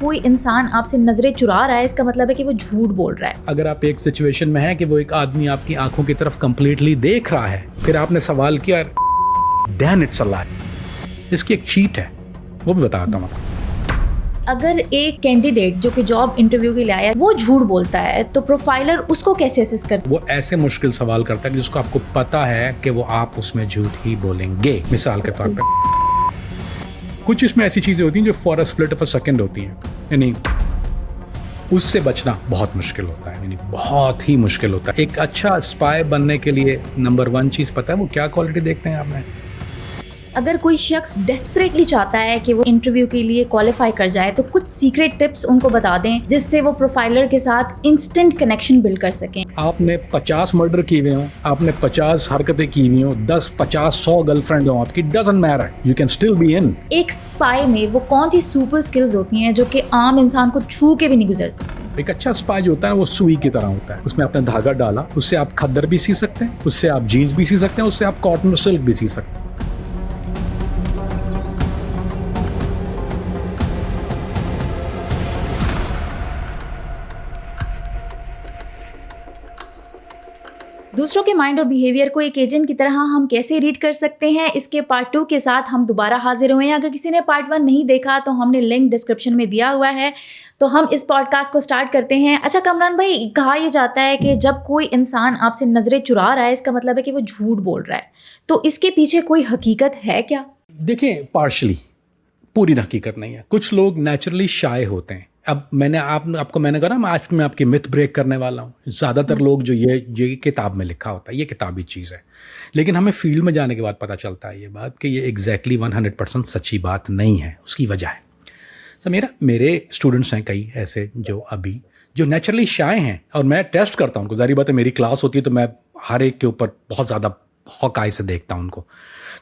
कोई इंसान आपसे नजरें चुरा रहा है इसका मतलब है कि वो झूठ बोल रहा है। अगर आप एक सिचुएशन में हैं कि वो एक आदमी आपकी आंखों की तरफ कंप्लीटली देख रहा है, फिर आपने सवाल किया, देन इट्स अ लाई। इसकी एक चीट है, वो भी बताता हूँ आपको। अगर एक कैंडिडेट जो कि जॉब इंटरव्यू के लिए आया वो झूठ बोलता है तो प्रोफाइलर उसको कैसे असेस करता है? वो ऐसे मुश्किल सवाल करता है जिसको आपको पता है कि वो आप उसमें झूठ ही बोलेंगे। मिसाल के तौर पे कुछ इसमें ऐसी चीजें होती हैं जो for a split of a second होती हैं, यानी उससे बचना बहुत मुश्किल होता है, यानी बहुत ही मुश्किल होता है। एक अच्छा स्पाई बनने के लिए नंबर 1 चीज पता है वो क्या क्वालिटी देखते हैं आपने? अगर कोई शख्स डेस्परेटली चाहता है कि वो इंटरव्यू के लिए क्वालिफाई कर जाए तो कुछ सीक्रेट टिप्स उनको बता दें जिससे वो प्रोफाइलर के साथ इंस्टेंट कनेक्शन बिल्ड कर सकें। आपने 50 मर्डर किए हुए हो, आपने 50 हरकतें की हुई हो, 10, 50, 100 गर्लफ्रेंड हो आपकी, doesn't matter, you can still be in. एक स्पाई में वो कौन सी सुपर स्किल्स होती हैं जो कि आम इंसान को छू के भी नहीं गुजर सकती? एक अच्छा स्पाई जो होता है वो सुई की तरह होता है। उसमें आपने धागा डाला, उससे आप खद्दर भी सी सकते हैं, उससे आप जीन्स भी सी सकते हैं, उससे आप कॉटन सिल्क भी सी सकते हैं। दूसरों के माइंड और बिहेवियर को एक एजेंट की तरह हम कैसे रीड कर सकते हैं, इसके पार्ट 2 के साथ हम दोबारा हाजिर हुए हैं। अगर किसी ने पार्ट 1 नहीं देखा तो हमने लिंक डिस्क्रिप्शन में दिया हुआ है। तो हम इस पॉडकास्ट को स्टार्ट करते हैं। अच्छा कमरान भाई, कहा यह जाता है कि जब कोई इंसान आपसे नजरें चुरा रहा है इसका मतलब है कि वो झूठ बोल रहा है, तो इसके पीछे कोई हकीकत है क्या? देखें, पार्शली, पूरी हकीकत नहीं है। कुछ लोग नेचुरली शाय होते हैं। अब मैंने आपको मैंने कहा ना, आज मैं आपकी मिथ ब्रेक करने वाला हूँ। ज़्यादातर लोग जो ये किताब में लिखा होता है, ये किताबी चीज़ है, लेकिन हमें फील्ड में जाने के बाद पता चलता है ये बात कि ये एग्जैक्टली 100% सच्ची बात नहीं है। उसकी वजह है, तो मेरे स्टूडेंट्स हैं कई ऐसे जो नेचुरली शाय हैं, और मैं टेस्ट करता हूँ उनको। जारी बात है, मेरी क्लास होती है तो मैं हर एक के ऊपर बहुत ज़्यादा हॉक आई से देखता हूँ उनको।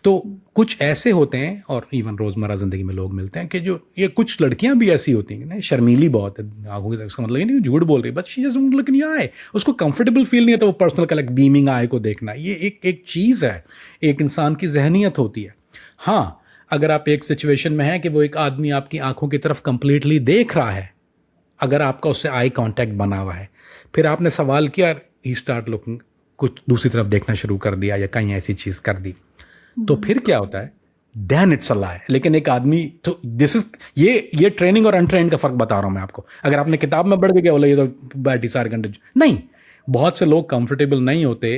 तो कुछ ऐसे होते हैं, और इवन रोज़मर्रा ज़िंदगी में लोग मिलते हैं कि जो ये कुछ लड़कियां भी ऐसी होती हैं, शर्मीली बहुत है आंखों की, उसका मतलब ये नहीं झूठ बोल रही, but she just don't look in your eye. उसको कंफर्टेबल फील नहीं है तो वो पर्सनल कलेक्ट बीमिंग आई को देखना, ये एक चीज़ है, एक इंसान की जहनीत होती है। हाँ, अगर आप एक सिचुएशन में हैं कि वो एक आदमी आपकी आंखों की तरफ कंप्लीटली देख रहा है, अगर आपका उससे आई कांटेक्ट बना हुआ है, फिर आपने सवाल किया, ही स्टार्ट लुकिंग, कुछ दूसरी तरफ देखना शुरू कर दिया या कहीं ऐसी चीज़ कर दी, तो फिर क्या होता है? देन इट्स अ लाई। लेकिन एक आदमी तो दिस इज ये ट्रेनिंग और अनट्रेन का फर्क बता रहा हूं मैं आपको। अगर आपने किताब में पढ़ के क्या बोला ये तो बैठी 4 घंटे, नहीं, बहुत से लोग कंफर्टेबल नहीं होते।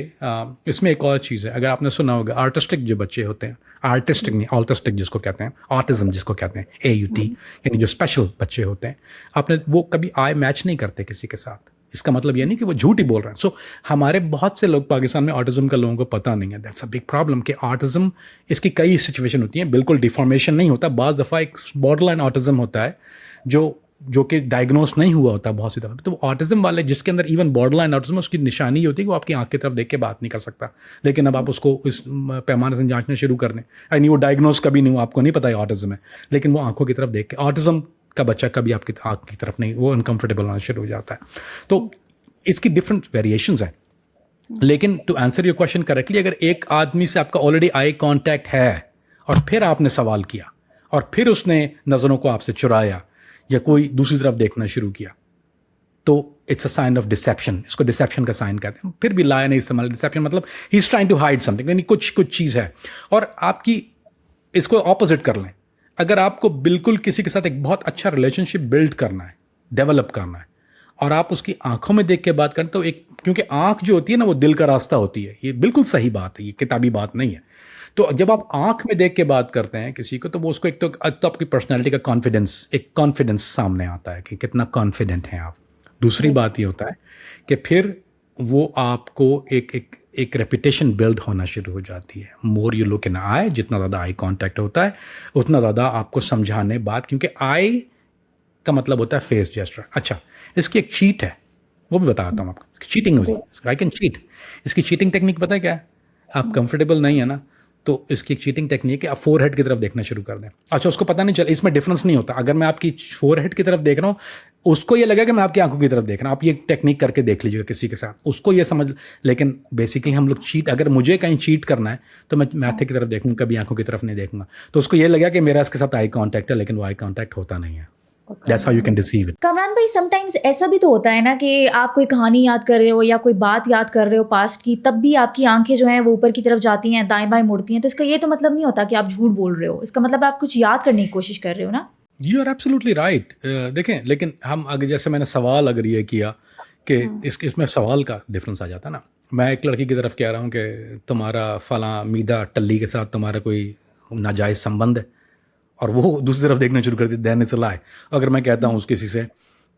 इसमें एक और चीज़ है, अगर आपने सुना होगा, आर्टिस्टिक जो बच्चे होते हैं, आर्टिस्टिक नहीं, ऑटिस्टिक जिसको कहते हैं, ऑटिज्म जिसको कहते हैं, AUT, यानी जो स्पेशल बच्चे होते हैं, आपने वो कभी आई मैच नहीं करते किसी के साथ। इसका मतलब ये नहीं कि वो झूठ ही बोल रहे हैं। सो हमारे बहुत से लोग पाकिस्तान में ऑटिज्म का लोगों को पता नहीं है। दैट्स अ बिग प्रॉब्लम कि ऑटिज्म, इसकी कई सिचुएशन होती हैं, बिल्कुल डिफॉर्मेशन नहीं होता। बाज़ दफ़ा एक बॉर्डरलाइन ऑटिज्म होता है जो कि डायग्नोस नहीं हुआ होता बहुत सी दफ़ा। तो ऑटिज्म वाले जिसके अंदर इवन बॉर्डरलाइन ऑटिज्म, उसकी निशानी होती है कि वो आपकी आंख की तरफ देख के बात नहीं कर सकता, लेकिन अब आप उसको इस पैमाने से जांचना शुरू कर दें, यानी वो डायग्नोस कभी नहीं हुआ, आपको नहीं पता है ऑटिज्म है, लेकिन वो आंखों की तरफ देख के, ऑटिज्म का बच्चा कभी आपकी आंख की तरफ नहीं, वो अनकंफर्टेबल होना शुरू हो जाता है। तो इसकी डिफरेंट वेरिएशंस हैं। लेकिन to answer your question correctly, अगर एक आदमी से आपका ऑलरेडी आई कांटेक्ट है और फिर आपने सवाल किया और फिर उसने नज़रों को आपसे चुराया या कोई दूसरी तरफ देखना शुरू किया, तो it's a sign of deception. इसको डिसेप्शन का साइन कहते हैं। फिर भी ला नहीं इस्तेमाल, डिसेप्शन मतलब ही is trying to hide something, यानी कुछ चीज़ है। और आपकी इसको ऑपोजिट कर लें, अगर आपको बिल्कुल किसी के साथ एक बहुत अच्छा रिलेशनशिप बिल्ड करना है, डेवलप करना है, और आप उसकी आंखों में देख के बात करें, तो एक, क्योंकि आंख जो होती है ना वो दिल का रास्ता होती है, ये बिल्कुल सही बात है, ये किताबी बात नहीं है। तो जब आप आंख में देख के बात करते हैं किसी को, तो वो उसको एक तो आपकी पर्सनैलिटी का कॉन्फिडेंस सामने आता है कि कितना कॉन्फिडेंट हैं आप। दूसरी बात ये होता है कि फिर वो आपको एक रेपुटेशन बिल्ड होना शुरू हो जाती है। मोर यू लुक इन आई, जितना ज़्यादा आई कांटेक्ट होता है उतना ज़्यादा आपको समझाने बात, क्योंकि आई का मतलब होता है फेस जेस्चर। अच्छा, इसकी एक चीट है, वो भी बताता हूँ आपको। चीटिंग हो जाए, आई कैन चीट। इसकी चीटिंग टेक्निक पता है क्या है? आप कंफर्टेबल नहीं है ना, तो इसकी एक चीटिंग टेक्निक है, आप फोरहेड की तरफ देखना शुरू कर दें। अच्छा, उसको पता नहीं चला, इसमें डिफरेंस नहीं होता। अगर मैं आपकी फोरहेड की तरफ देख रहा हूँ, उसको ये लगा कि मैं आपकी आंखों की तरफ देख रहा हूँ। आप ये टेक्निक करके देख लीजिएगा किसी के साथ, उसको ये समझ। लेकिन बेसिकली हम लोग चीट, अगर मुझे कहीं चीट करना है तो मैं माथे की तरफ देखूँगा, कभी आंखों की तरफ नहीं देखूंगा, तो उसको ये लगा कि मेरा इसके साथ आई कॉन्टैक्ट है, लेकिन वो आई कॉन्टैक्ट होता नहीं है। That's how you can receive it. Kamran भाई, समटाइम्स ऐसा भी तो होता है ना कि आप कोई कहानी याद कर रहे हो या कोई बात याद कर रहे हो पास्ट की, तब भी आपकी आंखें जो हैं वो ऊपर की तरफ जाती हैं, दाएं बाएं मुड़ती हैं, तो इसका ये तो मतलब नहीं होता कि आप झूठ बोल रहे हो। इसका मतलब आप कुछ याद करने की कोशिश कर रहे हो ना। You are absolutely right. देखें, लेकिन हम अगर जैसे मैंने सवाल अगर ये किया कि इसमें सवाल का डिफरेंस आ जाता है ना। मैं एक लड़की की तरफ कह रहा हूँ कि तुम्हारा फलां मीदा टल्ली के साथ तुम्हारा कोई नाजायज़ संबंध है, और वो दूसरी तरफ देखना शुरू कर दी, देन इट्स अ लाई। अगर मैं कहता हूँ उस किसी से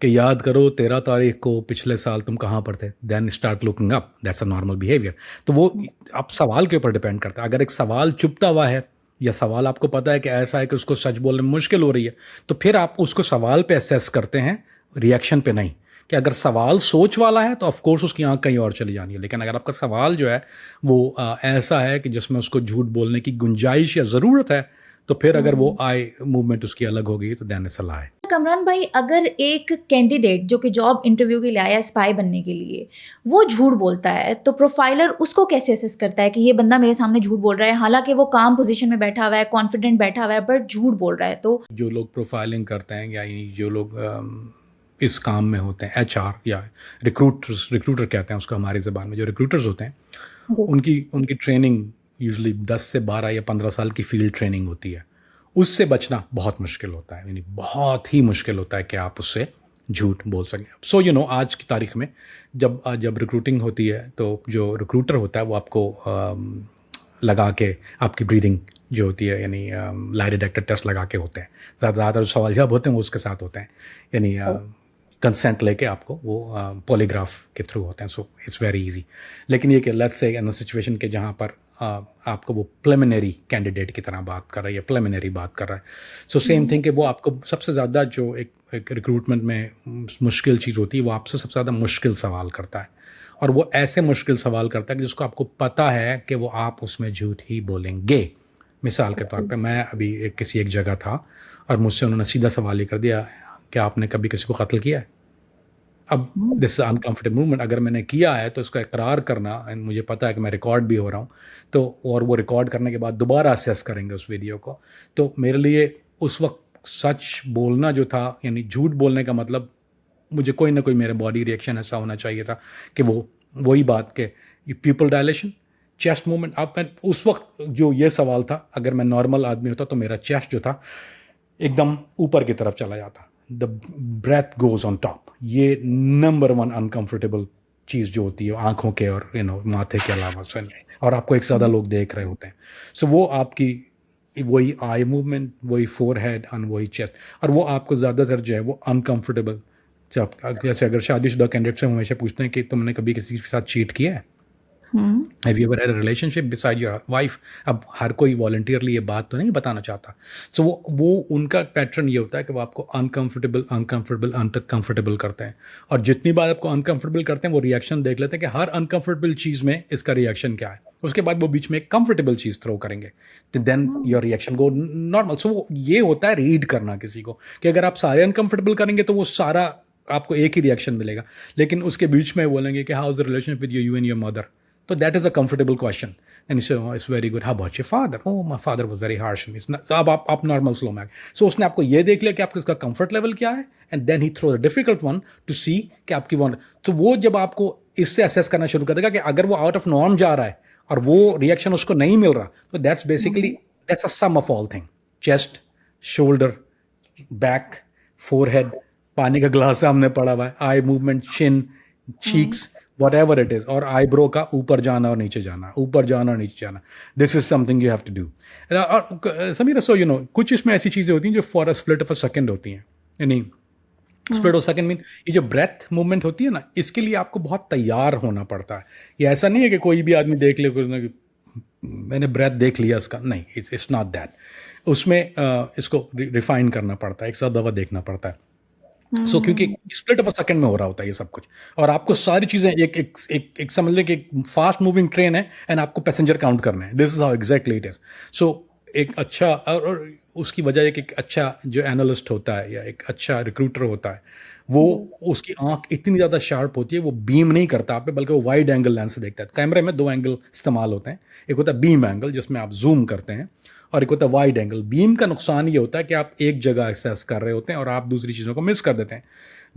कि याद करो 13 तारीख को पिछले साल तुम कहाँ पर थे, then start looking up, that's a normal behaviour. तो वो आप सवाल के ऊपर डिपेंड करता है। अगर एक सवाल चुपता हुआ है या सवाल आपको पता है कि ऐसा है कि उसको सच बोलने में मुश्किल हो रही है, तो फिर आप उसको सवाल पे असेस करते हैं, रिएक्शन पे नहीं। कि अगर सवाल सोच वाला है तो ऑफ कोर्स उसकी आंख कहीं और चली जानी है, लेकिन अगर आपका सवाल जो है वो ऐसा है कि जिसमें उसको झूठ बोलने की गुंजाइश या ज़रूरत है, तो फिर अगर वो आई मूवमेंट उसकी अलग होगी तो देन इट्स अ लाई। कमरान भाई, अगर एक कैंडिडेट जो कि जॉब इंटरव्यू के लिए आया स्पाई बनने के लिए, वो झूठ बोलता है, तो प्रोफाइलर उसको कैसे असेस करता है कि ये बंदा मेरे सामने झूठ बोल रहा है, हालांकि वो काम पोजीशन में बैठा हुआ है, कॉन्फिडेंट बैठा हुआ है, बट झूठ बोल रहा है? तो जो लोग प्रोफाइलिंग करते हैं या जो लोग इस काम में होते हैं, एचआर या रिक्रूटर कहते हैं उसको हमारी ज़बान में, जो रिक्रूटर्स होते हैं उनकी ट्रेनिंग यूजुअली 10 से 12 या 15 साल की फील्ड ट्रेनिंग होती है। उससे बचना बहुत मुश्किल होता है, यानी बहुत ही मुश्किल होता है कि आप उससे झूठ बोल सकें। सो यू नो, आज की तारीख में जब रिक्रूटिंग होती है तो जो रिक्रूटर होता है वो आपको लगा के आपकी ब्रीदिंग जो होती है, यानी लाई डिटेक्टर टेस्ट लगा के होते हैं। ज़्यादातर सवाल जब होते हैं वो उसके साथ होते हैं, यानी कंसेंट लेके आपको वो पॉलीग्राफ के थ्रू होते हैं। So it's very easy. लेकिन ये कि लेट्स से इन सिचुएशन के जहाँ पर आपको वो प्रिलिमिनरी कैंडिडेट की तरह बात कर रहा है या प्रिलिमिनरी बात कर रहा है, सो सेम थिंग कि वो आपको सबसे ज़्यादा जो एक रिक्रूटमेंट में मुश्किल चीज़ होती है, वो आपसे सबसे ज़्यादा मुश्किल सवाल करता है, और वो ऐसे मुश्किल सवाल करता है कि जिसको आपको पता है कि वो आप उसमें झूठ ही बोलेंगे। मिसाल के तौर पे मैं अभी किसी एक जगह था और मुझसे उन्होंने सीधा सवाल ये कर दिया कि आपने कभी किसी को कत्ल किया है। अब दिस अनकम्फर्टेबल मूवमेंट, अगर मैंने किया है तो इसका इकरार करना, एंड मुझे पता है कि मैं रिकॉर्ड भी हो रहा हूँ, तो और वो रिकॉर्ड करने के बाद दोबारा असेस करेंगे उस वीडियो को, तो मेरे लिए उस वक्त सच बोलना जो था, यानी झूठ बोलने का मतलब मुझे कोई ना कोई मेरा बॉडी रिएक्शन ऐसा होना चाहिए था कि वो वही बात के पीपल डायलेशन, चेस्ट मूवमेंट। अब उस वक्त जो ये सवाल था, अगर मैं नॉर्मल आदमी होता तो मेरा चेस्ट जो था एकदम ऊपर की तरफ चला जाता, the breath goes on top. ये नंबर 1 अनकम्फर्टेबल चीज़ जो होती है आंखों के और माथे के अलावा सुनने, और आपको एक ज़्यादा लोग देख रहे होते हैं। सो वो आपकी वही आई मूवमेंट, वही फोरहेड और वही चेस्ट, और वो आपको ज़्यादातर जो है वो अनकम्फर्टेबल। जैसे अगर शादीशुदा कैंडिडेट से हमेशा पूछते हैं कि तुमने कभी किसी के साथ चीट किया है, have you ever had a relationship beside your wife. अब हर कोई वॉलंटियरली ये बात तो नहीं बताना चाहता। सो वो उनका पैटर्न ये होता है कि वो आपको अनकम्फर्टेबल करते हैं, और जितनी बार आपको अनकम्फर्टेबल करते हैं वो रिएक्शन देख लेते हैं कि हर अनकम्फर्टेबल चीज़ में इसका रिएक्शन क्या है। उसके बाद वो बीच में एक कंफर्टेबल चीज़ थ्रो करेंगे, तो then your reaction go normal. So ये होता है रीड करना किसी को, कि अगर आप सारे अनकम्फर्टेबल करेंगे तो वो सारा आपको एक ही रिएक्शन मिलेगा, लेकिन उसके बीच में बोलेंगे कि how is the relationship with you and your mother, so that is a comfortable question. And you say, oh, it's very good. How about your father? Oh, my father was very harsh on me. So अब आप normal slow में। So उसने आपको ये देख लिया कि आपका इसका comfort level क्या है, and then he throws a difficult one to see कि आपकी one। तो वो जब आपको इससे assess करना शुरू कर देगा कि अगर वो out of norm जा रहा है और वो reaction उसको नहीं मिल रहा, तो that's basically that's a sum of all thing. Chest, shoulder, back, forehead, पानी का ग्लास सामने पड़ा हुआ है, eye movement, chin, cheeks, whatever it is, और आईब्रो का ऊपर जाना और नीचे जाना, ऊपर जाना और नीचे जाना, this is something you have to do. और समीरा, सो यू नो, कुछ इसमें ऐसी चीज़ें होती हैं जो for a split of a second होती हैं, यानी स्प्लिट ऑफ सेकंड मीन ये जो ब्रेथ मूवमेंट होती है ना, इसके लिए आपको बहुत तैयार होना पड़ता है। ये ऐसा नहीं है कि कोई भी आदमी देख ले मैंने ब्रेथ देख लिया इसका, नहीं, इट्स नॉट दैट। उसमें इसको रिफाइन करना पड़ता है, एक साथ दवा देखना पड़ता है। सो क्योंकि स्प्लिट ऑफ अ सेकंड में हो रहा होता है ये सब कुछ, और आपको सारी चीज़ें एक समझ लें कि एक फास्ट मूविंग ट्रेन है एंड आपको पैसेंजर काउंट करने हैं। This is how exactly it is. So एक अच्छा और उसकी वजह एक एक अच्छा जो एनालिस्ट होता है या एक अच्छा रिक्रूटर होता है, वो उसकी आंख इतनी ज़्यादा शार्प होती है, वो बीम नहीं करता आप पे, बल्कि वो वाइड एंगल लेंस से देखता है। कैमरे में 2 एंगल इस्तेमाल होते हैं, एक होता है बीम एंगल जिसमें आप जूम करते हैं, और एक होता है वाइड एंगल। बीम का नुकसान ये होता है कि आप एक जगह एक्सेस कर रहे होते हैं और आप दूसरी चीज़ों को मिस कर देते हैं,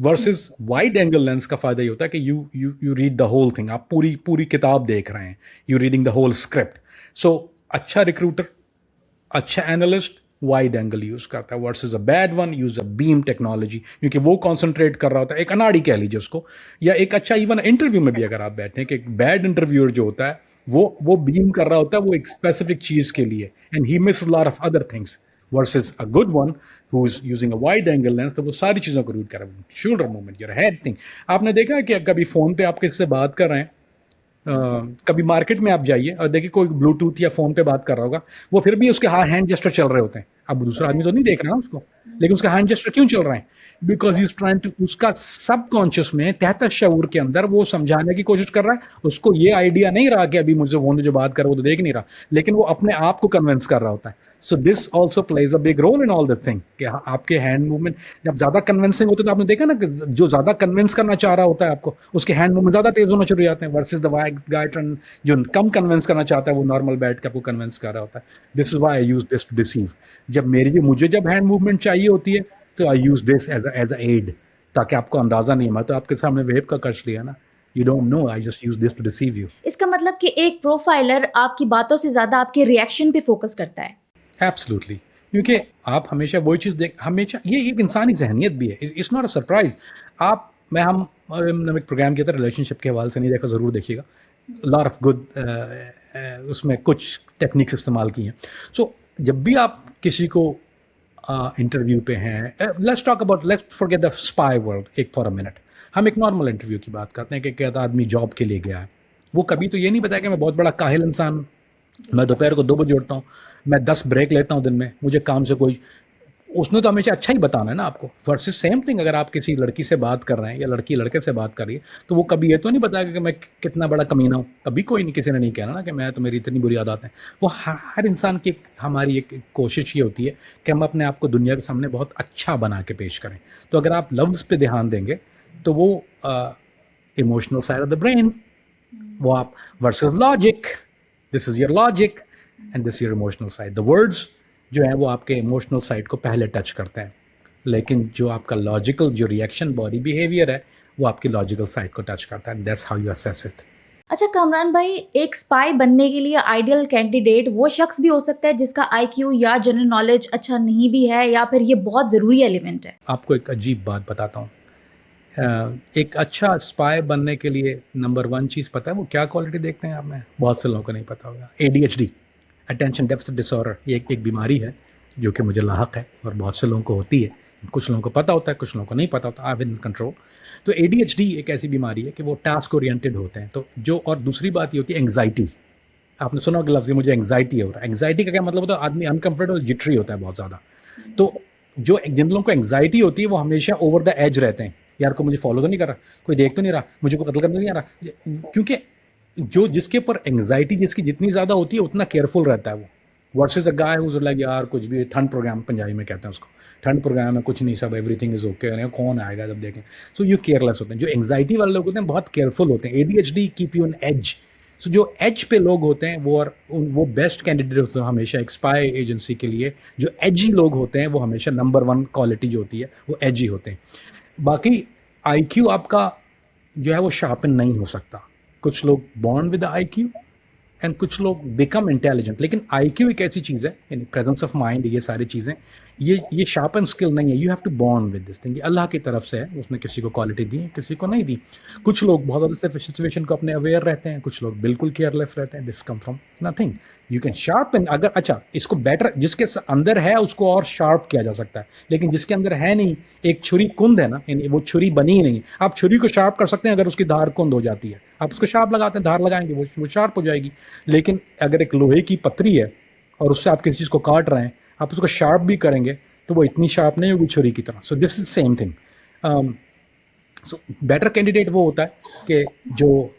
वर्सेस वाइड एंगल लेंस का फ़ायदा ये होता है कि you read the whole thing, आप पूरी पूरी किताब देख रहे हैं, you reading the whole script. So अच्छा रिक्रूटर, अच्छा एनालिस्ट वाइड एंगल यूज करता है, versus a bad one use a beam technology, क्योंकि वो कंसंट्रेट कर रहा होता है, एक अनाड़ी कह लीजिए उसको, या एक अच्छा इवन इंटरव्यू में भी अगर आप बैठे हैं कि एक बैड इंटरव्यूअर जो होता है वो बीम कर रहा होता है वो एक स्पेसिफिक चीज के लिए, and he miss lot of other things, versus a good one who is using a wide angle lens, तो वो सारी चीजों को रीड कर रहा है, shoulder movement, your head thing. आपने देखा है कि कभी फोन पे आप किसी से बात कर रहे हैं, कभी मार्केट में आप जाइए और देखिए कोई ब्लूटूथ या फोन पे बात कर रहा होगा, वो फिर भी उसके हैंड जेस्टर चल रहे होते हैं। अब दूसरा आदमी तो नहीं देख रहा ना उसको, लेकिन उसका हैंड जेस्टर क्यों चल रहे हैं? Because he is trying to, उसका सबकॉन्शियस में तहत शऊर के अंदर वो समझाने की कोशिश कर रहा है, उसको ये आइडिया नहीं रहा कि अभी मुझसे फोन में जो बात कर रहा है वो तो देख नहीं रहा, लेकिन वो अपने आप को कन्विंस कर रहा होता है। So this also plays a big role in all the thing कि आपके हैंड मूवमेंट जब ज्यादा कन्विंसिंग होते, तो आपने देखा ना कि जो ज्यादा कन्विंस करना चाह रहा होता है आपको, उसके हैंड मूवमेंट ज्यादा तेज होना शुरू हो जाते हैं, वर्सेस द गाय जो कम कन्विंस करना चाहता है वो नॉर्मल बैठ के आपको कन्विंस कर रहा होता है। This is why I use this to deceive. जब मुझे जब हैंड मूवमेंट चाहिए होती है तो I use this as a aid, ताकि आपको अंदाजा नहीं है। मैं तो आपके सामने वेब का कश लिया ना, you don't know, I just use this to deceive you. इसका मतलब कि एक प्रोफाइलर आपकी बातों से ज्यादा आपके रिएक्शन पे फोकस करता है। एब्सोल्युटली, क्योंकि आप हमेशा वही चीज़ देख, हमेशा ये एक इंसानी जहनियत भी है, इट्स नॉट अ सरप्राइज। आप मैं हम मैंने एक प्रोग्राम किया था रिलेशनशिप के हवाले से, नहीं देखा ज़रूर देखिएगा, लॉट ऑफ गुड, उसमें कुछ टेक्निक्स इस्तेमाल की हैं। सो जब भी आप किसी को इंटरव्यू पे हैं, let's talk about, let's forget the spy world एक फॉर अ मिनट, हम एक नॉर्मल इंटरव्यू की बात करते हैं कि क्या आदमी जॉब के लिए गया है, वो कभी तो ये नहीं बताया कि मैं बहुत बड़ा काहिल इंसान हूँ, मैं दोपहर को 2 बजे उठता हूँ, मैं 10 ब्रेक लेता हूँ दिन में, मुझे काम से कोई, उसने तो हमेशा अच्छा ही बताना है ना आपको। वर्सेस सेम थिंग अगर आप किसी लड़की से बात कर रहे हैं या लड़की लड़के से बात कर रही है, तो वो कभी ये तो नहीं बताएगा कि मैं कितना बड़ा कमीना हूँ, कभी कोई नहीं, किसी ने नहीं कहना ना कि मैं तो, मेरी इतनी बुरी आदत है। वो हर इंसान की हमारी एक कोशिश ये होती है कि हम अपने आप को दुनिया के सामने बहुत अच्छा बना के पेश करें। तो अगर आप लफ्ज़ पे ध्यान देंगे तो वो emotional side of the brain, वो आप versus logic, this is your logic and this your emotional side. The words जो है वो आपके इमोशनल साइड को पहले टच करते हैं, लेकिन जो आपका लॉजिकल जो रिएक्शन बॉडी बिहेवियर है वो आपकी लॉजिकल साइड को टच करता है, that's how you assess it. अच्छा कामरान भाई, एक स्पाई बनने के लिए आइडियल कैंडिडेट वो शख्स भी हो सकता है जिसका आईक्यू या जनरल नॉलेज अच्छा नहीं भी है, या फिर ये बहुत ज़रूरी एलिमेंट है? आपको एक अजीब बात बताता हूँ, एक अच्छा स्पाई बनने के लिए नंबर 1 चीज़ पता है वो क्या क्वालिटी देखते हैं आप में? बहुत से लोगों को नहीं पता होगा। ADHD, अटेंशन डेफिसिट डिसऑर्डर, ये एक बीमारी है जो कि मुझे लाहक है और बहुत से लोगों को होती है। कुछ लोगों को पता होता है, कुछ लोगों को नहीं पता होता, आई इन कंट्रोल। तो ADHD एक ऐसी बीमारी है कि वो टास्क ओरिएंटेड होते हैं। तो जो, और दूसरी बात ये होती है एंग्जाइटी। आपने सुना होगा लफ्ज़, मुझे एंग्जाइटी हो रहा है। एंग्जाइटी का क्या मतलब होता है? आदमी अनकंफर्टेबल, जिटरी होता है बहुत ज़्यादा। तो जो जिन लोगों को एंग्जाइटी होती है वो हमेशा ओवर द एज रहते हैं, यार को मुझे फॉलो तो नहीं कर रहा, कोई देख तो नहीं रहा, मुझे को कत्ल करने नहीं आ रहा, क्योंकि जो जिसके ऊपर एंग्जाइटी जिसकी जितनी ज़्यादा होती है उतना केयरफुल रहता है वो, वर्सेस अ गाय हूज लाइक यार कुछ भी, ठंड प्रोग्राम पंजाबी में कहते हैं उसको, ठंड प्रोग्राम है, कुछ नहीं, सब एवरीथिंग इज ओके, कौन आएगा जब देखें। सो यू केयरलेस होते हैं। जो एंग्जाइटी वाले लोग होते हैं बहुत केयरफुल होते हैं। ADHD keep you on edge. So जो एज पे लोग होते हैं वो बेस्ट कैंडिडेट होते हैं हमेशा एक स्पाई एजेंसी के लिए। जो एजी लोग होते हैं वो हमेशा नंबर 1 क्वालिटी जो होती है वो एजी होते हैं। बाकी IQ आपका जो है वो शार्पन नहीं हो सकता। कुछ लोग बॉर्न विद IQ एंड कुछ लोग बिकम इंटेलिजेंट, लेकिन IQ एक ऐसी चीज़ है, यानी प्रेजेंस ऑफ माइंड, ये सारी चीज़ें, ये शार्पन स्किल नहीं है। You have to born with this thing. ये अल्लाह की तरफ से है, उसने किसी को क्वालिटी दी है, किसी को नहीं दी। कुछ लोग बहुत ज़्यादा सिर्फ सिचुएशन को अपने अवेयर रहते हैं, कुछ लोग बिल्कुल केयरलेस रहते हैं। This come from nothing. You can sharpen, अगर अच्छा इसको बेटर, जिसके अंदर है उसको और शार्प किया जा सकता है, लेकिन जिसके अंदर है नहीं, एक छुरी कुंद है ना, यानी वो छुरी बनी ही नहीं। आप छुरी को शार्प कर सकते हैं अगर उसकी धार कुंद हो जाती है, आप उसको शार्प लगाते हैं, धार लगाएंगे, वो शार्प हो जाएगी। लेकिन अगर एक लोहे की पतरी है और उससे आप किसी चीज़ को काट रहे हैं, आप उसको शार्प भी करेंगे तो वो इतनी शार्प नहीं होगी छुरी की तरह। सो this is same thing. So better candidate वो होता है कि जो,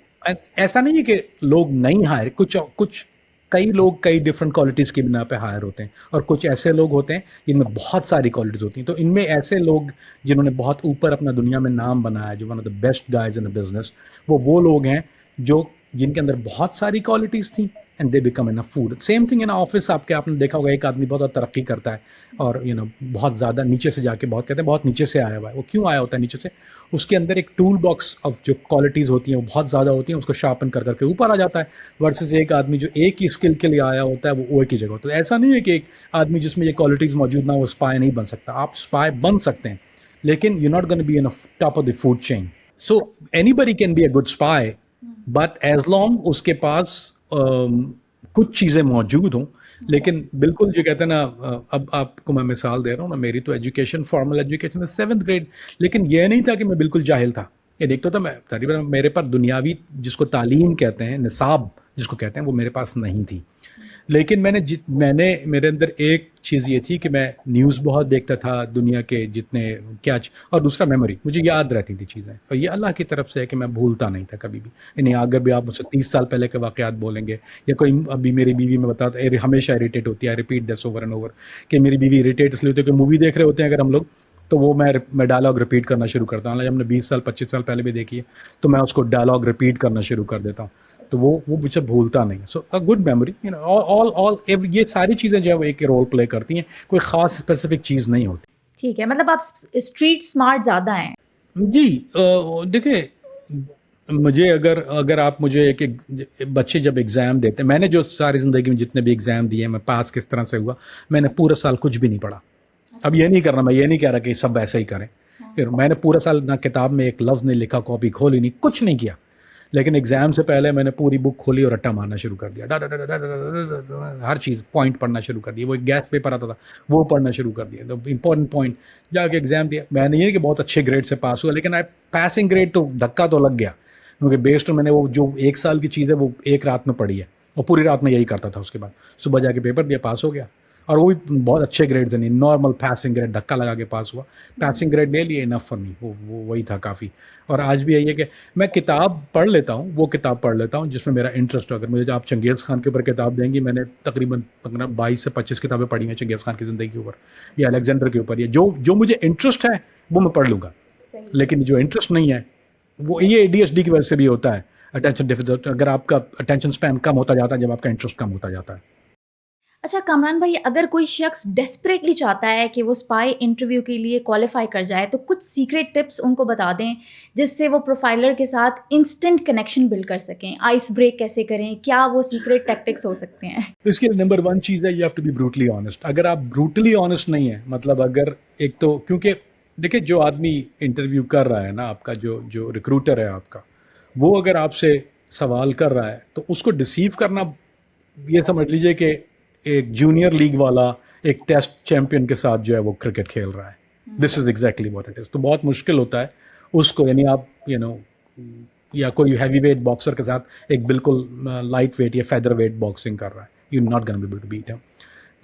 ऐसा नहीं है कि लोग नहीं हायर, कुछ कई लोग कई डिफरेंट क्वालिटीज़ की बिना पे हायर होते हैं, और कुछ ऐसे लोग होते हैं जिनमें बहुत सारी क्वालिटीज़ होती हैं। तो इनमें ऐसे लोग जिन्होंने बहुत ऊपर अपना दुनिया में नाम बनाया, जो one of the best guys in business, वो लोग हैं जो जिनके अंदर बहुत सारी क्वालिटीज़ थी and they become in a food. Same thing in office, आपने देखा होगा एक आदमी बहुत ज़्यादा तरक्की करता है और बहुत ज़्यादा नीचे से जाके, बहुत कहते हैं बहुत नीचे से आया हुआ है, वो क्यों आया होता है नीचे से? उसके अंदर एक टूल बॉक्स ऑफ जो क्वालिटीज़ होती हैं वो बहुत ज़्यादा होती हैं, उसको शार्पन कर करके ऊपर आ जाता है, वर्सेस एक आदमी जो एक ही स्किल के लिए आया होता है वो एक ही जगह होता है। ऐसा नहीं है कि एक आदमी जिसमें ये क्वालिटीज़ मौजूद ना, वो स्पाई नहीं बन सकता। आप स्पाई बन सकते हैं, लेकिन you not gonna be in top of the food chain. So anybody can be a good spy, but as long उसके पास कुछ चीज़ें मौजूद हों। लेकिन बिल्कुल जो कहते हैं ना, अब आपको मैं मिसाल दे रहा हूँ ना, मेरी तो एजुकेशन, फॉर्मल एजुकेशन है 7th ग्रेड, लेकिन यह नहीं था कि मैं बिल्कुल जाहिल था। ये देखता था मैं तकरीबन, मेरे पर दुनियावी जिसको तालीम कहते हैं, निसाब जिसको कहते हैं, वो मेरे पास नहीं थी। लेकिन मैंने मेरे अंदर एक चीज़ ये थी कि मैं न्यूज़ बहुत देखता था दुनिया के जितने क्या, और दूसरा मेमोरी, मुझे याद रहती थी चीज़ें, और ये अल्लाह की तरफ से है कि मैं भूलता नहीं था कभी भी। यानी अगर भी आप मुझसे 30 साल पहले के वाक़यात बोलेंगे, या कोई अभी मेरी बीवी में बताता है, हमेशा इरिटेट होती है, I repeat this over and over, कि मेरी बीवी इरिटेट इसलिए होती है कि मूवी देख रहे होते हैं अगर हम लोग, तो वो मैं डायलॉग रिपीट करना शुरू करता हूँ। जब हमने 20 साल 25 साल पहले भी देखी है, तो मैं उसको डायलॉग रिपीट करना शुरू कर देता हूँ, तो वो मुझे भूलता नहीं। सो अ गुड मेमोरी, ऑल ये सारी चीज़ें जो है वो एक रोल प्ले करती हैं, कोई ख़ास स्पेसिफिक चीज़ नहीं होती। ठीक है, मतलब आप स्ट्रीट स्मार्ट ज़्यादा हैं। जी, देखिए, मुझे अगर आप मुझे एक बच्चे जब एग्ज़ाम देते हैं, मैंने जो सारी ज़िंदगी में जितने भी एग्ज़ाम दिए, मैं पास किस तरह से हुआ, मैंने पूरा साल कुछ भी नहीं पढ़ा। अब ये नहीं करना, मैं ये नहीं कह रहा कि सब ऐसे ही करें, फिर मैंने पूरा साल ना किताब में एक लफ्ज़ नहीं लिखा, कॉपी खोली नहीं, कुछ नहीं किया, लेकिन एग्ज़ाम से पहले मैंने पूरी बुक खोली और रट्टा मारना शुरू कर दिया, हर चीज़ पॉइंट पढ़ना शुरू कर दिया। वो एक गैस पेपर आता था, वो पढ़ना शुरू कर दिया, तो इंपॉर्टेंट पॉइंट जाके एग्ज़ाम दिया। मैंने ये कि बहुत अच्छे ग्रेड से पास हुआ, लेकिन पासिंग ग्रेड तो धक्का तो लग गया, क्योंकि बेस्ड मैंने वो जो एक साल की चीज़ है वो एक रात में पढ़ी है, और पूरी रात में यही करता था। उसके बाद सुबह जाके पेपर दिया, पास हो गया, और वो भी बहुत अच्छे ग्रेड से नहीं, नॉर्मल पासिंग ग्रेड, धक्का लगा के पास हुआ, पासिंग ग्रेड ले लिए, इनफ फॉर मी, वो वही था काफ़ी। और आज भी यही है कि मैं किताब पढ़ लेता हूँ, वो किताब पढ़ लेता हूँ जिसमें मेरा इंटरेस्ट हो। अगर मुझे आप चंगेज़ खान के ऊपर किताब देंगी, मैंने तकरीबन 22 से 25 किताबें पढ़ी हैं चंगेज़ खान की ज़िंदगी के ऊपर, या अलेक्जेंडर के ऊपर, या जो मुझे इंटरेस्ट है वो मैं पढ़ लूँगा। लेकिन जो इंटरेस्ट नहीं है, वो ये ADHD की वजह से भी होता है, अटेंशन डिफिसिट। अगर आपका अटेंशन स्पैन कम होता जाता है जब आपका इंटरेस्ट कम होता जाता है। अच्छा कामरान भाई, अगर कोई शख्स डेस्परेटली चाहता है कि वो स्पाई इंटरव्यू के लिए क्वालिफाई कर जाए, तो कुछ सीक्रेट टिप्स उनको बता दें जिससे वो प्रोफाइलर के साथ इंस्टेंट कनेक्शन बिल्ड कर सकें। आइस ब्रेक कैसे करें, क्या वो सीक्रेट टैक्टिक्स हो सकते हैं? इसके लिए नंबर 1 चीज़ है, you have to be brutally honest. अगर आप ब्रूटली ऑनेस्ट नहीं है, मतलब अगर एक तो, क्योंकि देखिए जो आदमी इंटरव्यू कर रहा है ना, आपका जो रिक्रूटर है आपका, वो अगर आपसे सवाल कर रहा है तो उसको डिसीव करना, ये समझ लीजिए कि एक जूनियर लीग वाला एक टेस्ट चैंपियन के साथ जो है वो क्रिकेट खेल रहा है। This is exactly what it is. तो बहुत मुश्किल होता है उसको, यानी आप या कोई हैवी वेट बॉक्सर के साथ एक बिल्कुल लाइट वेट या फेदर वेट बॉक्सिंग कर रहा है, you not gonna be able to beat him.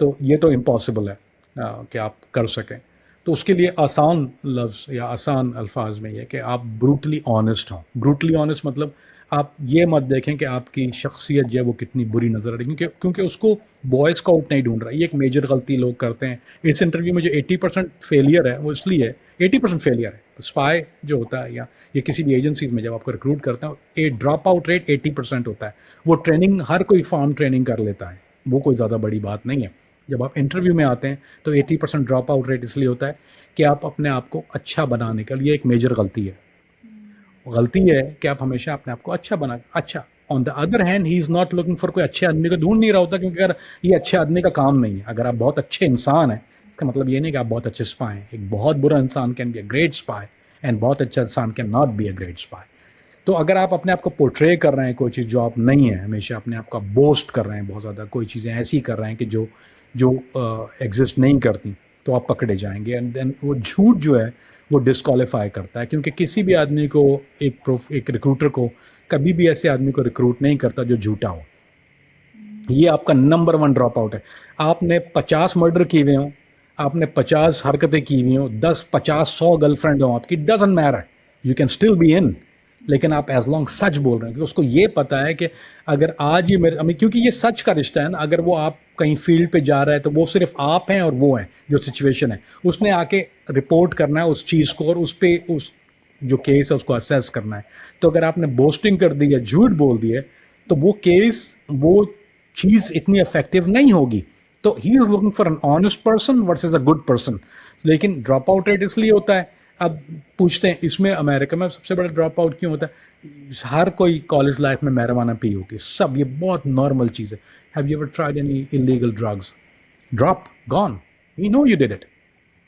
तो ये तो इम्पॉसिबल है कि आप कर सकें। तो उसके लिए आसान लफ्ज़ या आसान अल्फाज में ये कि आप ब्रूटली ऑनेस्ट हों। ब्रूटली ऑनेस्ट मतलब आप ये मत देखें कि आपकी शख्सियत जो है वो कितनी बुरी नज़र आ रही है, क्योंकि उसको बॉय स्काउट नहीं ढूंढ रहा। ये एक मेजर गलती लोग करते हैं इस इंटरव्यू में। जो 80% फेलियर है वो इसलिए है, 80% फेलियर है। स्पाई जो होता है या ये किसी भी एजेंसीज में जब आपको रिक्रूट करते हैं, ए ड्रॉप आउट रेट 80% होता है। वो ट्रेनिंग हर कोई फॉर्म ट्रेनिंग कर लेता है, वो कोई ज़्यादा बड़ी बात नहीं है। जब आप इंटरव्यू में आते हैं तो 80% ड्रॉप आउट रेट इसलिए होता है कि आप अपने आप को अच्छा बनाने के लिए, एक मेजर गलती है। गलती है कि आप हमेशा अपने आप को अच्छा। On the other hand he is not looking for, कोई अच्छे आदमी को ढूंढ नहीं रहा होता, क्योंकि अगर ये अच्छे आदमी का काम नहीं है। अगर आप बहुत अच्छे इंसान हैं, इसका मतलब ये नहीं कि आप बहुत अच्छे स्पाई हैं। एक बहुत बुरा इंसान can be a great spy, and बहुत अच्छा इंसान can not be a great spy. तो अगर आप अपने आप को पोर्ट्रे कर रहे हैं कोई चीज़ जो आप नहीं है, हमेशा अपने आप का बोस्ट कर रहे हैं बहुत ज़्यादा, कोई चीज़ें ऐसी कर रहे हैं कि जो एग्जिस्ट नहीं करती, तो आप पकड़े जाएंगे। एंड देन वो झूठ जो है वो डिस्क्वालीफाई करता है, क्योंकि किसी भी आदमी को एक रिक्रूटर को कभी भी ऐसे आदमी को रिक्रूट नहीं करता जो झूठा हो। ये आपका नंबर 1 ड्रॉप आउट है। आपने 50 मर्डर किए हुए हों, आपने 50 हरकतें की हुई हों, 10, 50, 100 गर्लफ्रेंड हों आपकी, doesn't matter, you can still be in, लेकिन आप एज लॉन्ग सच बोल रहे हैं, क्योंकि उसको ये पता है कि अगर आज ये मेरे क्योंकि ये सच का रिश्ता है ना, अगर वो आप कहीं फील्ड पे जा रहा है तो वो सिर्फ आप हैं और वो हैं जो सिचुएशन है, उसने आके रिपोर्ट करना है उस चीज़ को और उस पे उस जो केस है उसको असेस करना है। तो अगर आपने बोस्टिंग कर दी है, झूठ बोल दिया है, तो वो केस वो चीज़ इतनी इफेक्टिव नहीं होगी। तो he is looking for an honest person versus a good person. लेकिन ड्रॉप आउट रेट इसलिए होता है, अब पूछते हैं इसमें अमेरिका में सबसे बड़ा ड्रॉप आउट क्यों होता है? हर कोई कॉलेज लाइफ में मैरिजुआना पी होती है, सब, ये बहुत नॉर्मल चीज़ है। Have you ever tried any illegal drugs? Drop, gone, you know you did it.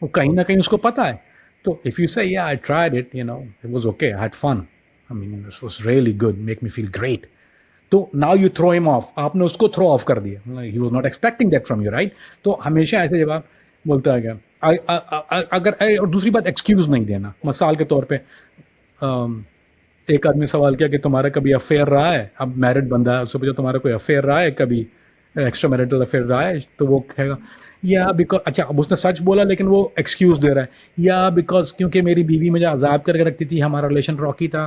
वो कहीं ना कहीं उसको पता है। तो इफ़ यू से या I tried it, you know it was okay, I had fun, I mean it was really good, make me feel great, तो now you throw him off, आपने उसको थ्रो ऑफ कर दिया। He was not expecting that from you, right? तो हमेशा ऐसे जवाब बोलता है क्या अगर, और दूसरी बात, एक्सक्यूज नहीं देना। मिसाल के तौर पे एक आदमी सवाल किया कि तुम्हारा कभी अफेयर रहा है, अब मैरिड बंदा है, उससे पूछा तुम्हारा कोई अफेयर रहा है, कभी एक्स्ट्रा मैरिटल अफेयर रहा है? तो वो कहेगा या बिकॉज, अच्छा अब उसने सच बोला लेकिन वो एक्सक्यूज दे रहा है, या बिकॉज क्योंकि मेरी बीवी मुझे अजाब करके रखती थी, हमारा रिलेशन रॉकी था।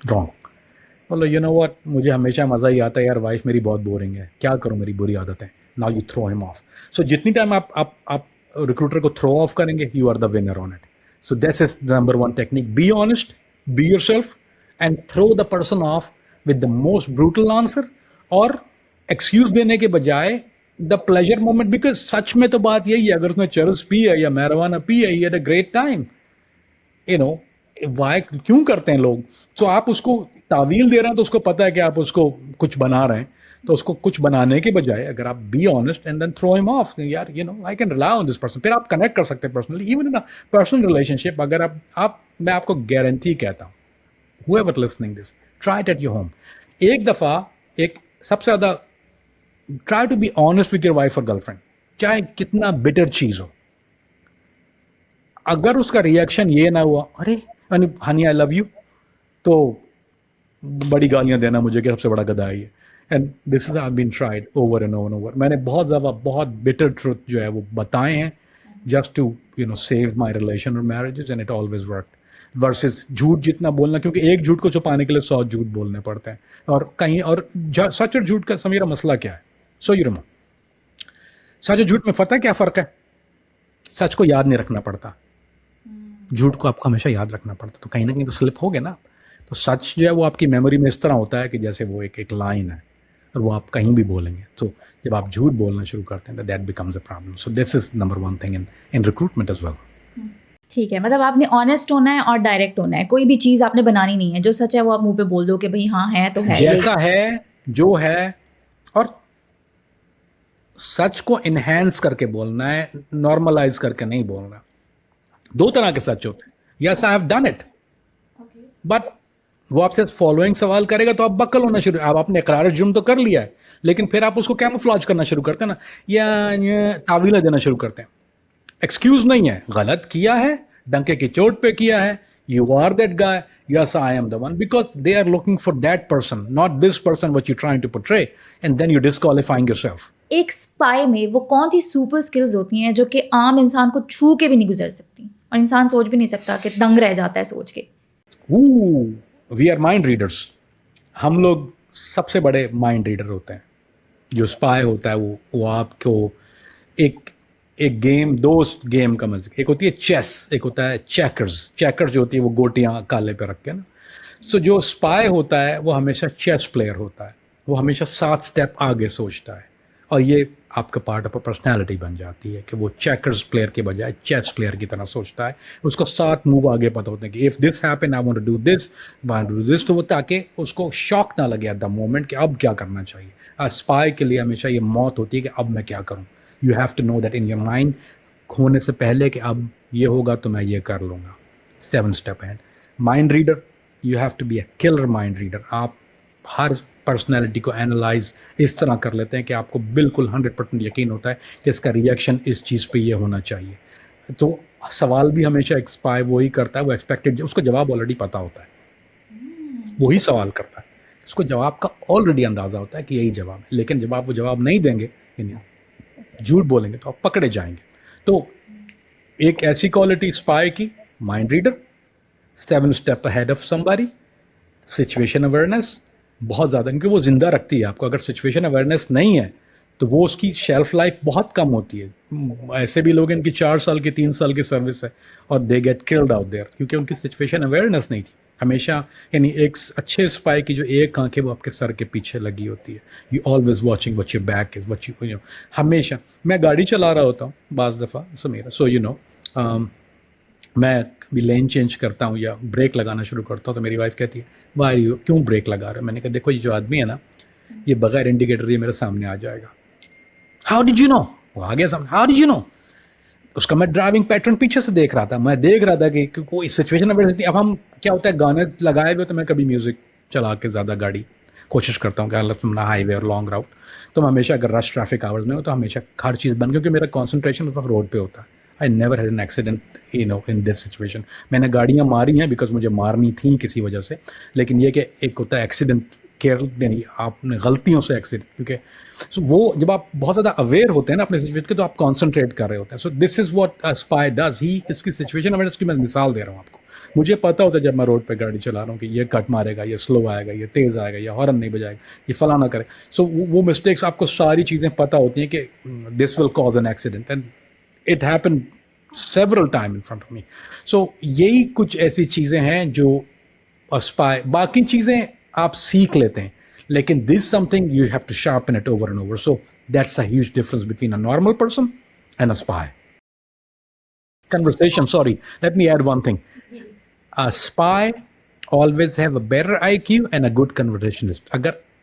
रॉन्ग। बोलो यू नो व्हाट, मुझे हमेशा मज़ा ही आता है यार, वाइफ मेरी बहुत बोरिंग है, क्या करूँ, मेरी बुरी आदत है। Now you throw him off. So जितनी टाइम आप रिक्रूटर को थ्रो ऑफ करेंगे, you are the winner on it. So that's is the number one technique, be honest, be yourself and throw the person off with the most brutal answer, और excuse देने के बजाय the pleasure moment, because सच में तो बात यही है, अगर उसने चरस पी है या मैरिजुआना पी है, he had a great time, you know why क्यों करते हैं लोग? तो आप उसको तावील दे रहे हैं तो उसको पता है कि आप उसको कुछ बना रहे हैं, तो उसको कुछ बनाने के बजाय अगर आप be honest and then throw him off, यार you know I can rely on this person, फिर आप कनेक्ट कर सकते हैं personally, even in a personal relationship. अगर आप मैं आपको गारंटी कहता हूँ, whoever listening this, try it at your home। एक दफ़ा एक सबसे ज़्यादा try to be honest with your wife और गर्लफ्रेंड, चाहे कितना बिटर चीज़ हो। अगर उसका रिएक्शन ये ना हुआ, अरे हनी आई लव यू, तो बड़ी गालियां देना मुझे कि सबसे बड़ा गधा है ये। And this is I been tried over and over and over. मैंने बहुत ज़्यादा बहुत बिटर ट्रुथ जो है वो बताए हैं, just to you know save my relation और marriages, and it always work. Versus झूठ जितना बोलना, क्योंकि एक झूठ को छुपाने के लिए 100 झूठ बोलने पड़ते हैं, और कहीं और सच और झूठ का मेरा मसला क्या है? सो यू रिमेंबर, सच और झूठ में पता है क्या फ़र्क है? सच को याद नहीं रखना पड़ता, झूठ को आपको हमेशा याद रखना पड़ता, तो कहीं ना कहीं तो स्लिप हो गए ना। तो सच जो है वो आपकी मेमोरी में इस तरह होता है कि जैसे वो एक लाइन है और वो आप कहीं भी बोलेंगे। तो जब आप झूठ बोलना शुरू करते हैं, that becomes a problem. So this is number one thing in recruitment as well. ठीक है, मतलब आपने ऑनेस्ट होना है और डायरेक्ट होना है, कोई भी चीज़ आपने बनानी नहीं है, जो सच है वो आप मुंह पे बोल दो कि भाई हाँ है तो है, जैसा है जो है, और सच को इन्हेंस करके बोलना है, नॉर्मलाइज करके नहीं बोलना। दो तरह के सच होते हैं, yes I have done it, but वो आपसे फॉलोइंग सवाल करेगा तो आप बक्कल होना शुरू, आप आपने इकरार जुर्म तो कर लिया है, लेकिन फिर आप उसको कैमोफ्लेज करना शुरू करते हैं ना, या तावीला देना शुरू करते हैं। एक्सक्यूज नहीं है, गलत किया है, डंके की चोट पे किया है, you are that guy, yes I am the one, because they are looking for that person, not this person what you trying to portray, and then you disqualifying yourself. एक स्पाई में वो कौन सी सुपर स्किल्स होती हैं जो कि आम इंसान को छू के भी नहीं गुजर सकती, और इंसान सोच भी नहीं सकता, कि दंग रह जाता है सोच के? We are mind readers. हम लोग सबसे बड़े माइंड रीडर होते हैं। जो स्पाई होता है वो आपको एक गेम, दो गेम का मजा, एक होती है चेस, एक होता है चेकर्स। चेकर्स जो होती है वो गोटियां काले पे रख के ना। सो जो स्पाई होता है वो हमेशा चेस प्लेयर होता है, वो हमेशा 7 स्टेप आगे सोचता है, और ये आपका पार्ट ऑफ पर्सनैलिटी बन जाती है कि वो चेकर्स प्लेयर के बजाय चेस प्लेयर की तरह सोचता है। उसको 7 मूव आगे पता होते हैं कि if this happen I want to do this, want to do this, तो वो ताकि उसको शॉक ना लगे एट द मोमेंट कि अब क्या करना चाहिए। स्पाई के लिए हमेशा ये मौत होती है कि अब मैं क्या करूँ। You have to know that in your mind, खोने से पहले कि अब ये होगा तो मैं ये कर लूँगा। 7 स्टेप है। Mind reader, you have to be a killer mind reader. आप हर पर्सनैलिटी को एनालाइज इस तरह कर लेते हैं कि आपको बिल्कुल 100% यकीन होता है कि इसका रिएक्शन इस चीज़ पे ये होना चाहिए। तो सवाल भी हमेशा एक स्पाई वही करता है, वो एक्सपेक्टेड, उसको जवाब ऑलरेडी पता होता है, वही सवाल करता है, उसको जवाब का ऑलरेडी अंदाज़ा होता है कि यही जवाब है। लेकिन जब आप वो जवाब नहीं देंगे, झूठ बोलेंगे, तो आप पकड़े जाएंगे। तो एक ऐसी क्वालिटी स्पाई की, mind reader. 7 step ahead of somebody, situation awareness बहुत ज़्यादा, क्योंकि वो ज़िंदा रखती है आपको। अगर सिचुएशन अवेयरनेस नहीं है तो वो उसकी शेल्फ लाइफ बहुत कम होती है। ऐसे भी लोग इनकी 4 साल की 3 साल की सर्विस है और they get killed out there, क्योंकि उनकी सिचुएशन अवेयरनेस नहीं थी हमेशा। यानी एक अच्छे स्पाई की जो एक आंख है वो आपके सर के पीछे लगी होती है। You always watching what your back is, what you know. हमेशा मैं गाड़ी चला रहा होता हूँ बाज़ दफ़ा समीरा, सो यू नो, मैं कभी लेन चेंज करता हूँ या ब्रेक लगाना शुरू करता हूँ तो मेरी वाइफ कहती है वाई यू क्यों ब्रेक लगा रहे हो। मैंने कहा देखो ये जो आदमी है ना, ये बगैर इंडिकेटर दिए मेरे सामने आ जाएगा। How did you know? वो आ गया सामने, हाउ डिड यू नो? उसका मैं ड्राइविंग पैटर्न पीछे से देख रहा था, मैं देख रहा था कि कोई सिचुएशन में। अब हम क्या होता है, गाने लगाए हुए तो मैं कभी म्यूज़िक चला के ज़्यादा गाड़ी कोशिश करता हूँ कि मतलब हाईवे और लॉन्ग राउट, तो मैं हमेशा अगर रश ट्रैफिक आवर्स में हो तो हमेशा हर चीज़ बंद, क्योंकि मेरा कॉन्सेंट्रेशन उस वक्त रोड पे होता है। I never had an accident you know in this situation. मैंने गाड़ियाँ मारी हैं बिकॉज मुझे मारनी थी किसी वजह से, लेकिन ये कि एक होता है एक्सीडेंट केयर, यानी आपने गलतियों से एक्सीडेंट, क्योंकि वो जब आप बहुत ज़्यादा अवेयर होते हैं ना अपने सिचुएशन के, तो आप कॉन्सेंट्रेट कर रहे होते हैं। So this is what spy does. ही इसकी सिचुएशन अवेयरनेस की मैं मिसाल दे रहा हूँ आपको। मुझे पता होता है जब मैं रोड पे गाड़ी चला रहा हूँ कि ये कट मारेगा, ये स्लो आएगा, ये तेज़ आएगा, ये हॉर्न नहीं बजाएगा, ये फलाना करे। सो वो मिस्टेक्स आपको सारी चीज़ें पता होती हैं कि this will cause an accident, and it happen several time in front of me. So यही कुछ ऐसी चीज़ें हैं जो स्पाई, बाकी चीज़ें आप सीख लेते हैं, लेकिन this something you have to sharpen it over and over. So that's a huge difference between a normal person and a spy. Conversation, sorry, let me add one thing. A spy always have a better IQ and a good conversationalist.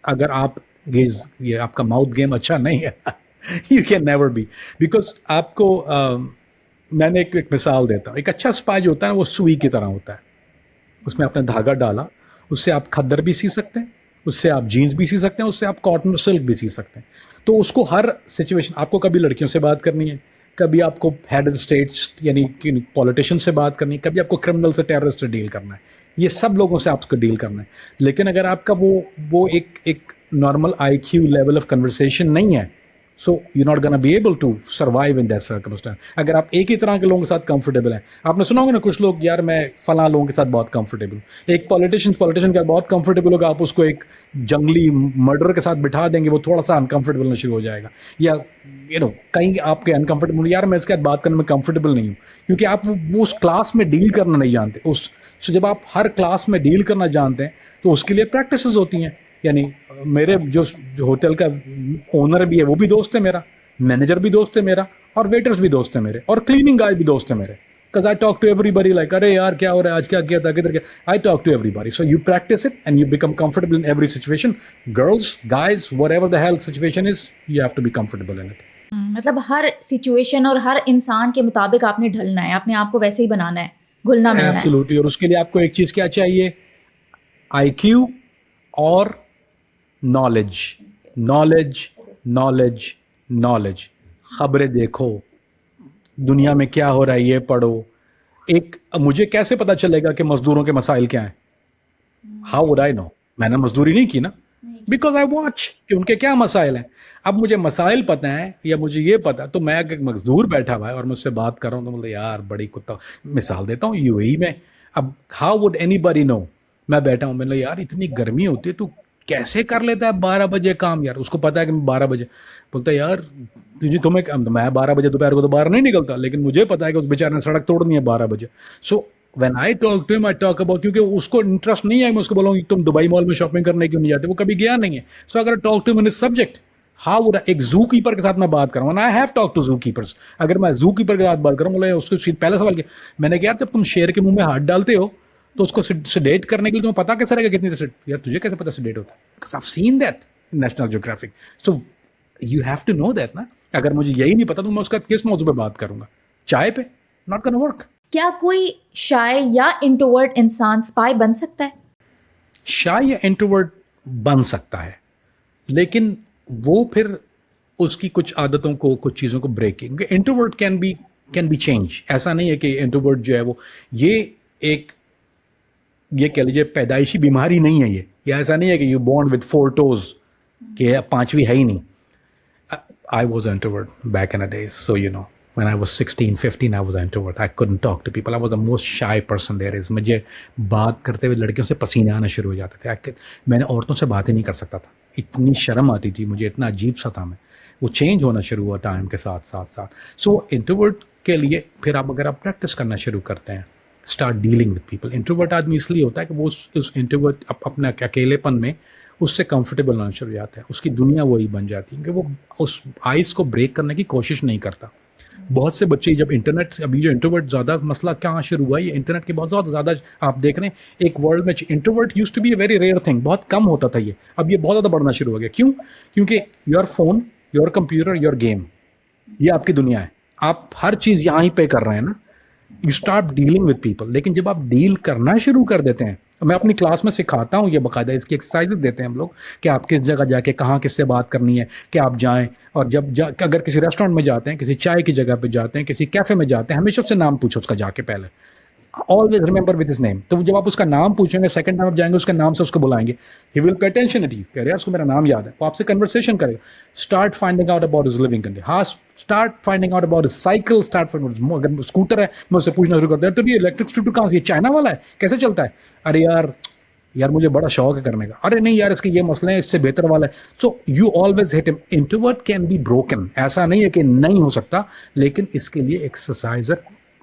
अगर आप ये आपका mouth game अच्छा नहीं है you can never be, because आपको मैंने एक मिसाल देता हूँ। एक अच्छा स्पाई जो होता है वो सुई की तरह होता है। उसमें आपने धागा डाला, उससे आप खद्दर भी सी सकते हैं, उससे आप जीन्स भी सी सकते हैं, उससे आप कॉटन सिल्क भी सी सकते हैं। तो उसको हर सिचुएशन, आपको कभी लड़कियों से बात करनी है, कभी आपको हेड ऑफ स्टेट्स यानी कि पॉलिटिशियन से बात करनी है, कभी आपको क्रिमिनल से, टेररिस्ट से डील करना है, ये सब लोगों से आपको डील करना है। लेकिन अगर आपका वो एक normal IQ level of conversation नहीं है, so you not gonna be able to survive in that circumstance. अगर आप एक ही तरह के लोगों के साथ कंफर्टेबल हैं, आपने सुना होगा ना कुछ लोग, यार मैं फला लोगों के साथ बहुत कंफर्टेबल हूँ। एक पॉलिटिशियन के साथ बहुत कंफर्टेबल होगा, आप उसको एक जंगली मर्डर के साथ बिठा देंगे, वो थोड़ा सा अनकंफर्टेबल होना शुरू हो जाएगा। या यू नो कहीं आपके अनकंफर्टेबल, यार मैं इसके साथ बात करने में कंफर्टेबल नहीं हूँ, क्योंकि आप वो उस क्लास में डील करना नहीं जानते। सो जब आप हर क्लास में डील करना जानते हैं तो उसके लिए प्रैक्टिसेस होती हैं। यानी मेरे जो होटल का ओनर भी है वो भी दोस्त है मेरा, मैनेजर भी दोस्त है मेरा, और वेटर्स भी दोस्त है मेरे, और क्लीनिंग गाय भी दोस्त है मेरे। Because I talk to everybody, like अरे यार क्या हो रहा है, आज क्या किया था, किधर गया। I talk to everybody. So you practise it and you become comfortable in every situation. Girls, guys, whatever the health situation is, you have to be comfortable in it. मतलब हर सिचुएशन और हर इंसान के मुताबिक आपने ढलना है, अपने आप को वैसे ही बनाना है, घुलना मिलना है। एब्सोल्युटली। और उसके लिए आपको एक चीज़ क्या चाहिए, IQ और नॉलेज। Knowledge knowledge knowledge. खबरें देखो, दुनिया में क्या हो रहा है ये पढ़ो। मुझे कैसे पता चलेगा कि मजदूरों के मसाइल क्या हैं? How would I know? मैंने मजदूरी नहीं की ना, बिकॉज आई वॉच कि उनके क्या मसाइल हैं। अब मुझे मसाइल पता है या मुझे ये पता, तो मैं अगर मजदूर बैठा हुआ है और मुझसे बात कर रहा हूँ तो बोलते यार बड़ी कुत्ता, मिसाल देता हूँ UAE में। अब हाउ वुड एनीबडी नो? मैं बैठा हूँ, मैंने यार इतनी गर्मी होती है, तू कैसे कर लेता है 12 बजे काम? यार उसको पता है कि मैं 12 बजे, बोलता है यार मैं 12 बजे दोपहर को तो बाहर नहीं निकलता, लेकिन मुझे पता है कि उस बेचारे ने सड़क तोड़नी है 12 बजे। So when I talk to him, I talk about, क्योंकि उसको इंटरेस्ट नहीं है मैं उसको बोलूँ तुम दुबई मॉल में शॉपिंग करने क्यों नहीं जाते, वो कभी गया नहीं है। सो अगर talk to him in this subject, how would एक जू कीपर के साथ मैं बात कर रहा हूँ, आई हैव टॉक टू जू कीपर्स। अगर मैं जू कीपर के साथ बात करूँ, बोले उसको पहला सवाल किया मैंने, कहा जब तुम शेर के मुंह में हाथ डालते हो तो उसको सेडेट करने के लिए तुम्हें पता कैसे रहेगा कितनी देर? यार तुझे कैसे पता सेडेट होता है? Because I have seen that in National Geographic. So you have to know that ना। अगर मुझे यही नहीं पता तो मैं उसका किस मौजू पे बात करूंगा? चाय पे? Not gonna work. क्या कोई शाय या इंट्रोवर्ट इंसान स्पाई बन सकता है? शाय या इंट्रोवर्ट बन सकता है, लेकिन वो फिर उसकी कुछ आदतों को, कुछ चीज़ों को breaking. Introvert can be change. ऐसा नहीं है कि इंट्रोवर्ट जो है वो ये कह लीजिए पैदाइशी बीमारी नहीं है ये ऐसा नहीं है कि यू बॉर्न विद 4 टोज कि 5वीं है ही नहीं। I was introvert back in a days, so you know When I was 16, 15, I was an introvert. I couldn't talk to people. I was the most shy person there is. मुझे बात करते हुए लड़कियों से पसीने आना शुरू हो जाते थे. मैंने औरतों से बात ही नहीं कर सकता था. इतनी शर्म आती थी मुझे, इतना अजीब सा था मैं. वो चेंज होना शुरू हुआ टाइम के साथ साथ. सो इंट्रोवर्ट के लिए फिर अगर आप प्रैक्टिस करना शुरू करते हैं, start dealing with people. Introvert आदमी इसलिए होता है कि वो उस इंट्रोवर्ट अपने अकेलेपन में उससे कंफर्टेबल होना शुरू हो जाता है. उसकी दुनिया वही बन जाती है कि वो उस आइस को ब्रेक करने की कोशिश नहीं करता. बहुत से बच्चे जब इंटरनेट, अभी जो इंट्रोवर्ट ज़्यादा मसला कहाँ शुरू हुआ है, ये इंटरनेट के बहुत ज़्यादा आप देख रहे हैं. एक वर्ल्ड में introvert used to be a very rare thing, बहुत कम होता था ये. अब ये बहुत ज़्यादा बढ़ना शुरू हो गया. क्यों? क्योंकि your phone, your computer, your game, ये आपकी दुनिया है. आप हर चीज़ यहाँ ही पे कर रहे हैं ना. You start dealing with people. लेकिन जब आप डील करना शुरू कर देते हैं, मैं अपनी क्लास में सिखाता हूँ, ये बाकायदा इसकी एक्सरसाइज देते हैं हम लोग कि आप किस जगह जाके कहाँ किससे बात करनी है, कि आप जाएं. और अगर किसी रेस्टोरेंट में जाते हैं, किसी चाय की जगह पे जाते हैं, किसी कैफ़े में जाते हैं, हमेशा उससे नाम पूछो उसका जाके पहले. Always remember with his name. तो जब आप उसका नाम पूछेंगे, सेकंड टाइम आप जाएंगे उसके नाम से उसको बुलाएंगे, he will pay attention eight you. कह रहे उसको मेरा नाम याद है, वो आपसे कन्वर्सेशन करेगा. Start finding out about his living condition. हाँ, start finding out about his cycle. अगर स्कूटर है, मैं उससे पूछना शुरू करता है, तो ये इलेक्ट्रिक स्कूटर कहाँ से, ये चाइना वाला है, कैसे चलता है? अरे यार मुझे बड़ा शौक है करने का. अरे नहीं यार, इसके ये मसले हैं, इससे बेहतर वाला है. So you always hit him. Introvert can be broken. ऐसा नहीं है कि नहीं हो सकता, लेकिन इसके लिए एक्सरसाइज,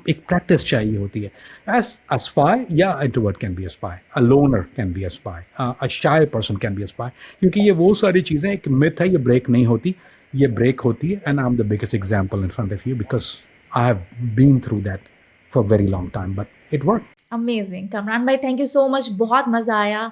एक प्रैक्टिस चाहिए होती है. एज अ स्पाई, या introvert can be a spy, a loner can be a spy, a shy person can be a spy. क्योंकि ये वो सारी चीज़ें, एक मिथ है, ये ब्रेक नहीं होती, ये ब्रेक होती है. And I am the biggest example in front of you because I have been through that for very long time, but it work. Amazing. Kamran भाई, थैंक यू सो मच, बहुत मज़ा आया.